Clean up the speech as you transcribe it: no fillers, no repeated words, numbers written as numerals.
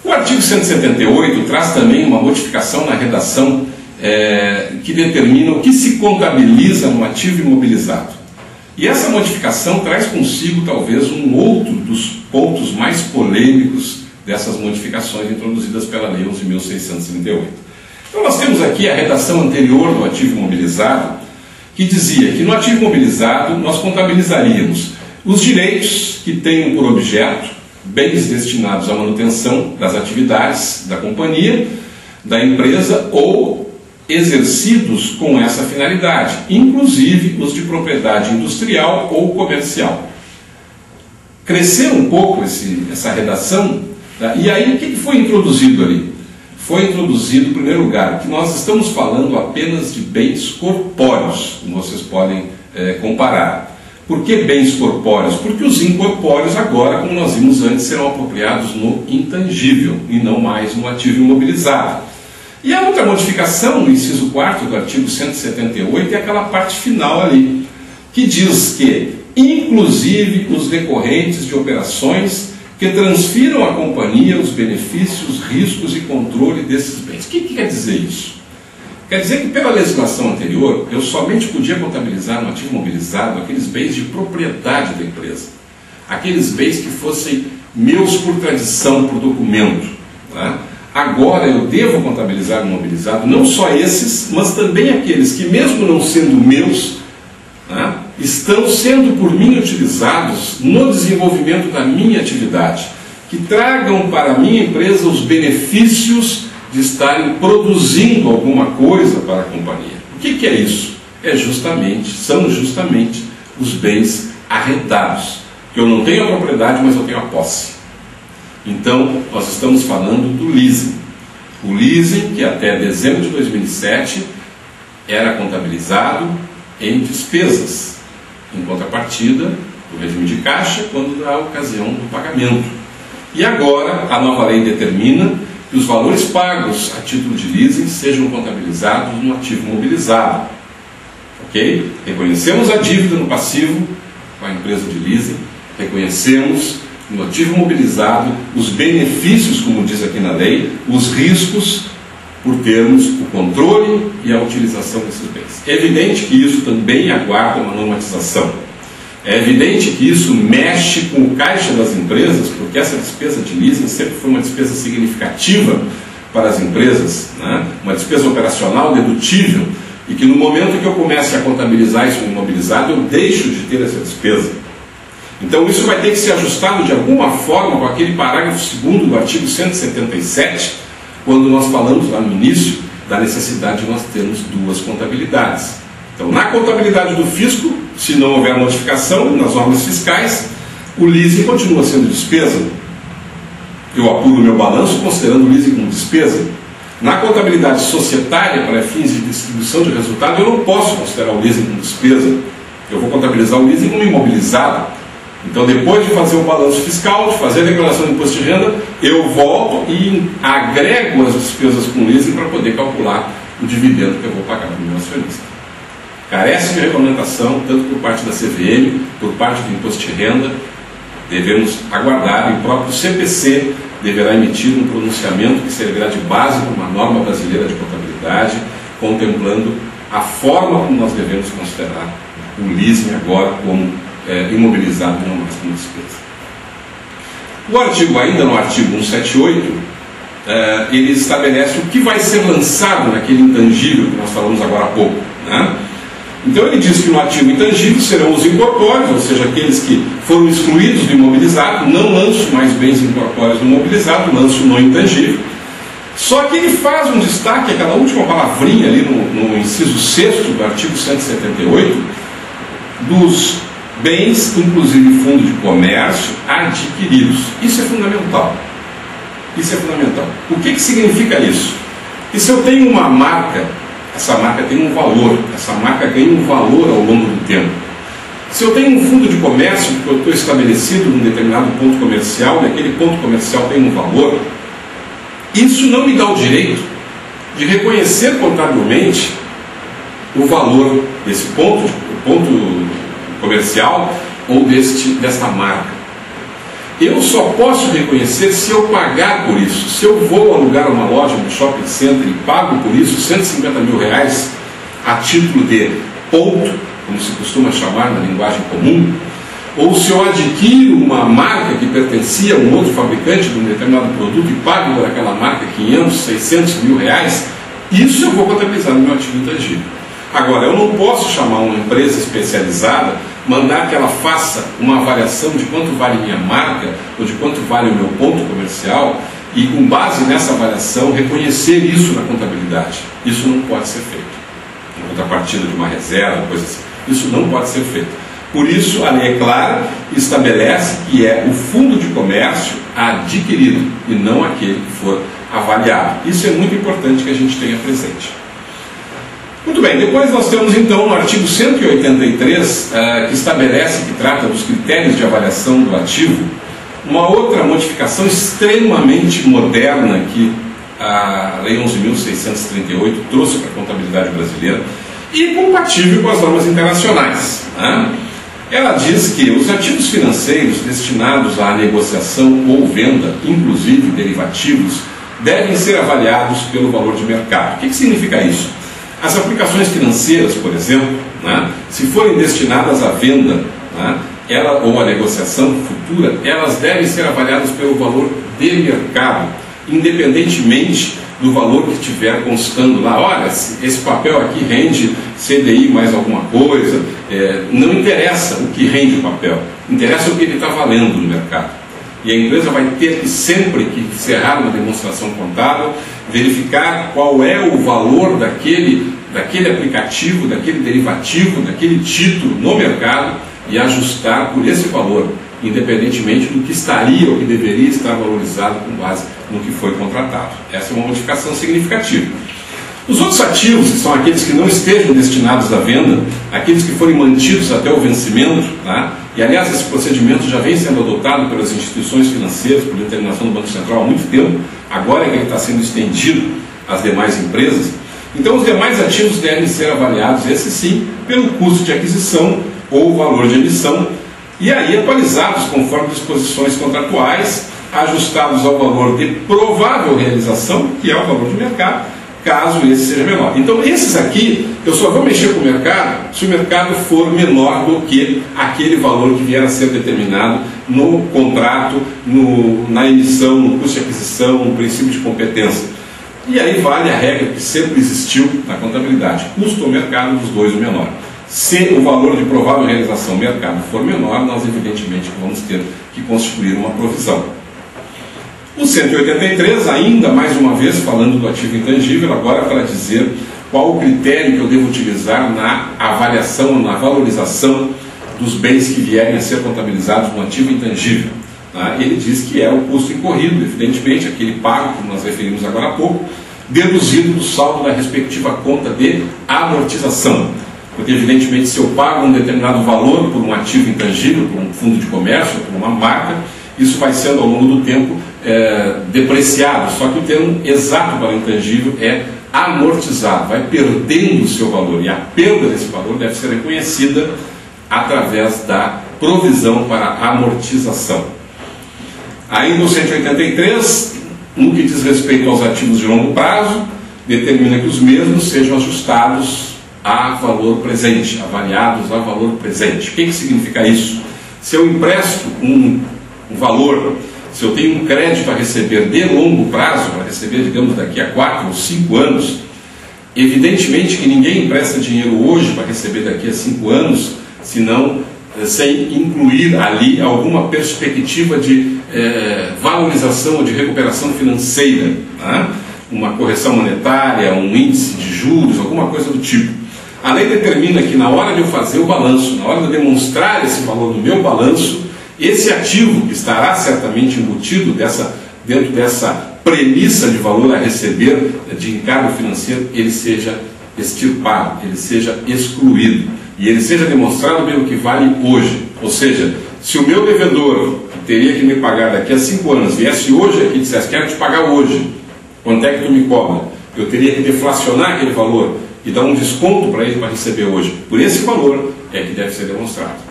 O artigo 178 traz também uma modificação na redação que determina o que se contabiliza no ativo imobilizado. E essa modificação traz consigo talvez um outro dos pontos mais polêmicos dessas modificações introduzidas pela Lei 11.638. Então nós temos aqui a redação anterior do ativo imobilizado, que dizia que no ativo imobilizado nós contabilizaríamos os direitos que tenham por objeto bens destinados à manutenção das atividades da companhia, da empresa ou exercidos com essa finalidade, inclusive os de propriedade industrial ou comercial. Cresceu um pouco essa redação, tá? E aí o que foi introduzido ali? Foi introduzido, em primeiro lugar, que nós estamos falando apenas de bens corpóreos, como vocês podem comparar. Por que bens corpóreos? Porque os incorpóreos agora, como nós vimos antes, serão apropriados no intangível e não mais no ativo imobilizado. E a outra modificação no inciso 4º do artigo 178 é aquela parte final ali, que diz que, inclusive os decorrentes de operações que transfiram à companhia os benefícios, riscos e controle desses bens. O que quer dizer isso? Quer dizer que pela legislação anterior, eu somente podia contabilizar no ativo imobilizado aqueles bens de propriedade da empresa, aqueles bens que fossem meus por tradição, por documento, tá? Agora eu devo contabilizar no imobilizado não só esses, mas também aqueles que, mesmo não sendo meus, né, estão sendo por mim utilizados no desenvolvimento da minha atividade, que tragam para a minha empresa os benefícios de estarem produzindo alguma coisa para a companhia. O que é isso? São justamente os bens arrendados, que eu não tenho a propriedade, mas eu tenho a posse. Então, nós estamos falando do leasing. O leasing, que até dezembro de 2007 era contabilizado em despesas, em contrapartida do regime de caixa, quando da ocasião do pagamento. E agora, a nova lei determina que os valores pagos a título de leasing sejam contabilizados no ativo imobilizado. Ok? Reconhecemos a dívida no passivo com a empresa de leasing, reconhecemos no ativo imobilizado os benefícios, como diz aqui na lei, os riscos por termos o controle e a utilização desses bens. É evidente que isso também aguarda uma normatização. É evidente que isso mexe com o caixa das empresas, porque essa despesa de leasing sempre foi uma despesa significativa para as empresas, né? Uma despesa operacional dedutível, e que no momento que eu comece a contabilizar isso no imobilizado, eu deixo de ter essa despesa. Então isso vai ter que ser ajustado de alguma forma com aquele parágrafo 2º do artigo 177, quando nós falamos lá no início da necessidade de nós termos duas contabilidades. Então, na contabilidade do fisco, se não houver modificação nas normas fiscais, o leasing continua sendo despesa. Eu apuro o meu balanço considerando o leasing como despesa. Na contabilidade societária, para fins de distribuição de resultado, eu não posso considerar o leasing como despesa. Eu vou contabilizar o leasing como imobilizado. Então, depois de fazer o balanço fiscal, de fazer a declaração de imposto de renda, eu volto e agrego as despesas com leasing para poder calcular o dividendo que eu vou pagar para o meu acionista. Carece de regulamentação, tanto por parte da CVM, por parte do imposto de renda. Devemos aguardar, e o próprio CPC deverá emitir um pronunciamento que servirá de base para uma norma brasileira de contabilidade, contemplando a forma como nós devemos considerar o leasing agora como imobilizado e não mais como despesa. O artigo, ainda no artigo 178, ele estabelece o que vai ser lançado naquele intangível que nós falamos agora há pouco, né? Então ele diz que no ativo intangível serão os incorpóreos, ou seja, aqueles que foram excluídos do imobilizado. Não lanço mais bens incorpóreos no imobilizado, lanço no intangível. Só que ele faz um destaque, aquela última palavrinha ali no inciso 6º do artigo 178, dos bens, inclusive fundo de comércio, adquiridos. Isso é fundamental. Isso é fundamental. O que significa isso? Que se eu tenho uma marca, essa marca tem um valor, essa marca ganha um valor ao longo do tempo. Se eu tenho um fundo de comércio, que eu estou estabelecido num determinado ponto comercial, e aquele ponto comercial tem um valor, isso não me dá o direito de reconhecer contabilmente o valor desse ponto comercial ou desta marca. eu só posso reconhecer se eu pagar por isso. Se eu vou alugar uma loja no shopping center e pago por isso R$150 mil a título de ponto, como se costuma chamar na linguagem comum, ou se eu adquiro uma marca que pertencia a um outro fabricante de um determinado produto e pago por aquela marca 500, 600 mil reais, isso eu vou contabilizar no meu ativo intangível. Agora, eu não posso chamar uma empresa especializada, mandar que ela faça uma avaliação de quanto vale minha marca ou de quanto vale o meu ponto comercial e, com base nessa avaliação, reconhecer isso na contabilidade. Isso não pode ser feito. Em contrapartida de uma reserva, coisa assim. Isso não pode ser feito. Por isso, a lei é clara e estabelece que é o fundo de comércio adquirido e não aquele que for avaliado. Isso é muito importante que a gente tenha presente. Muito bem, depois nós temos então no artigo 183, que estabelece, que trata dos critérios de avaliação do ativo, uma outra modificação extremamente moderna que a Lei 11.638 trouxe para a contabilidade brasileira e compatível com as normas internacionais, né? Ela diz que os ativos financeiros destinados à negociação ou venda, inclusive derivativos, devem ser avaliados pelo valor de mercado. O que significa isso? As aplicações financeiras, por exemplo, né, se forem destinadas à venda, né, ou à negociação futura, elas devem ser avaliadas pelo valor de mercado, independentemente do valor que estiver constando lá. Olha, esse papel aqui rende CDI mais alguma coisa, não interessa o que rende o papel, interessa o que ele está valendo no mercado. E a empresa vai ter que, sempre que encerrar uma demonstração contábil, verificar qual é o valor daquele aplicativo, daquele derivativo, daquele título no mercado e ajustar por esse valor, independentemente do que estaria ou que deveria estar valorizado com base no que foi contratado. Essa é uma modificação significativa. Os outros ativos, que são aqueles que não estejam destinados à venda, aqueles que forem mantidos até o vencimento, tá? E aliás esse procedimento já vem sendo adotado pelas instituições financeiras, por determinação do Banco Central há muito tempo, agora é que ele está sendo estendido às demais empresas. Então os demais ativos devem ser avaliados, esse sim, pelo custo de aquisição ou valor de emissão, e aí atualizados conforme disposições contratuais, ajustados ao valor de provável realização, que é o valor de mercado, caso esse seja menor. Então esses aqui, eu só vou mexer com o mercado se o mercado for menor do que aquele valor que vier a ser determinado no contrato, na emissão, no custo de aquisição, no princípio de competência. E aí vale a regra que sempre existiu na contabilidade: custo ou mercado, dos dois o menor. Se o valor de provável realização mercado for menor, nós evidentemente vamos ter que constituir uma provisão. O 183, ainda mais uma vez falando do ativo intangível, agora para dizer qual o critério que eu devo utilizar na avaliação, na valorização dos bens que vierem a ser contabilizados no ativo intangível. Ele diz que é o custo incorrido, evidentemente, aquele pago que nós referimos agora há pouco, deduzido do saldo da respectiva conta de amortização. Porque, evidentemente, se eu pago um determinado valor por um ativo intangível, por um fundo de comércio, por uma marca, isso vai sendo ao longo do tempo depreciado, só que o termo exato para o intangível é amortizado, vai perdendo o seu valor, e a perda desse valor deve ser reconhecida através da provisão para amortização. Ainda o 183, no que diz respeito aos ativos de longo prazo, determina que os mesmos sejam ajustados a valor presente, avaliados a valor presente. O que significa isso? Se eu empresto um valor, se eu tenho um crédito a receber de longo prazo, para receber, digamos, daqui a 4 ou 5 anos, evidentemente que ninguém empresta dinheiro hoje para receber daqui a 5 anos, senão sem incluir ali alguma perspectiva de valorização ou de recuperação financeira, né? Uma correção monetária, um índice de juros, alguma coisa do tipo. A lei determina que na hora de eu fazer o balanço, na hora de eu demonstrar esse valor no meu balanço, esse ativo que estará certamente embutido dentro dessa premissa de valor a receber de encargo financeiro, ele seja extirpado, ele seja excluído e ele seja demonstrado pelo que vale hoje. Ou seja, se o meu devedor, que teria que me pagar daqui a 5 anos, viesse hoje aqui e dissesse: quero te pagar hoje, quanto é que tu me cobra? Eu teria que deflacionar aquele valor e dar um desconto para ele para receber hoje. Por esse valor é que deve ser demonstrado.